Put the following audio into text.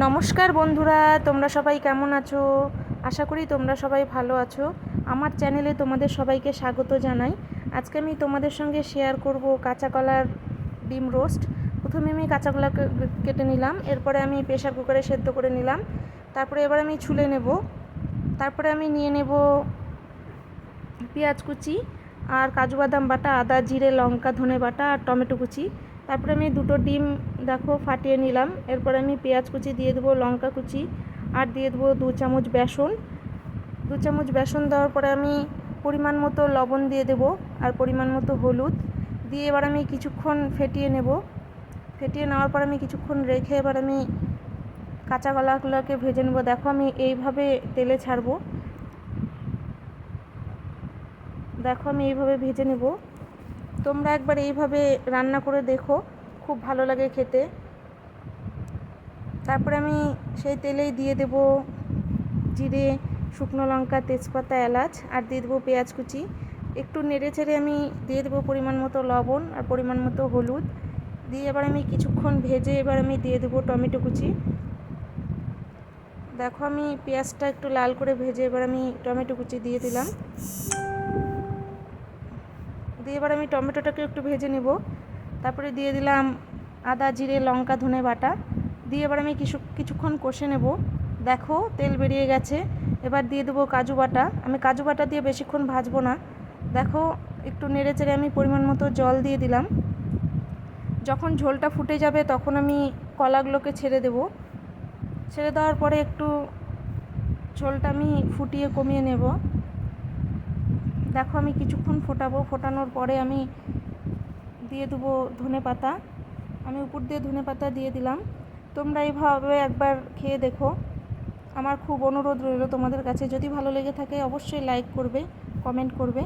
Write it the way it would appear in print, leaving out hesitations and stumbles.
নমস্কার বন্ধুরা, তোমরা সবাই কেমন আছো? আশা করি তোমরা সবাই ভালো আছো। আমার চ্যানেলে তোমাদের সবাইকে স্বাগত জানাই। আজকে আমি তোমাদের সঙ্গে শেয়ার করব কাঁচা কলার ডিম রোস্ট। প্রথমে আমি কাঁচা কলা কেটে নিলাম, এরপরে আমি প্রেসার কুকারে সেদ্ধ করে নিলাম, তারপরে এবার আমি ছুলে নেব। তারপরে আমি নিয়ে নেব পেঁয়াজ কুচি আর কাজু বাদাম বাটা, আদা জিরে লঙ্কা ধনে বাটা আর টমেটো কুচি। তারপরে আমি দুটো ডিম দেখো ফাটিয়ে নিলাম। এরপর আমি পেঁয়াজ কুচি দিয়ে দেবো, লঙ্কা কুচি আর দিয়ে দেবো 2 চামচ বেসন। 2 চামচ বেসন দেওয়ার পরে আমি পরিমাণ মতো লবণ দিয়ে দেবো আর পরিমাণ মতো হলুদ দিয়ে এবার আমি কিছুক্ষণ ফেটিয়ে নেব। ফেটিয়ে নেওয়ার পর আমি কিছুক্ষণ রেখে এবার আমি কাঁচা কলাগুলোকে ভেজে নেব। দেখো আমি এইভাবে তেলে ছাড়বো। দেখো আমি এইভাবে ভেজে নেব। তোমরা একবার এইভাবে রান্না করে দেখো, খুব ভালো লাগে খেতে। তারপরে আমি সেই তেলেই দিয়ে দেব জিরে, শুকনো লঙ্কা, তেজপাতা, এলাচ আর দিয়ে দেবো পেঁয়াজ কুচি। একটু নেড়ে চেড়ে আমি দিয়ে দেবো পরিমাণ মতো লবণ আর পরিমাণ মতো হলুদ দিয়ে এবার আমি কিছুক্ষণ ভেজে এবার আমি দিয়ে দেবো টমেটো কুচি। দেখো আমি পেঁয়াজটা একটু লাল করে ভেজে এবার আমি টমেটো কুচি দিয়ে দিলাম। দিয়ে এবার আমি টমেটোটাকে একটু ভেজে নেব। তারপরে দিয়ে দিলাম আদা জিরে লঙ্কা ধনে বাটা দিয়ে এবার আমি কিছুক্ষণ কষে নেব। দেখো তেল বেরিয়ে গেছে। এবার দিয়ে দেবো কাজু বাটা। আমি কাজু বাটা দিয়ে বেশিক্ষণ ভাজবো না। দেখো একটু নেড়ে চেড়ে আমি পরিমাণ মতো জল দিয়ে দিলাম। যখন ঝোলটা ফুটে যাবে তখন আমি কলাগুলোকে ছেড়ে দেব। ছেড়ে দেওয়ার পরে একটু ঝোলটা আমি ফুটিয়ে কমিয়ে নেব। দেখো আমি কিছুক্ষণ ফোটাবো। ফোটানোর পরে আমি দিয়ে দেবো ধনে পাতা। আমি উপর দিয়ে ধনে পাতা দিয়ে দিলাম। তোমরা এইভাবে একবার খেয়ে দেখো। আমার খুব অনুরোধ রইল তোমাদের কাছে, যদি ভালো লেগে থাকে অবশ্যই লাইক করবে, কমেন্ট করবে।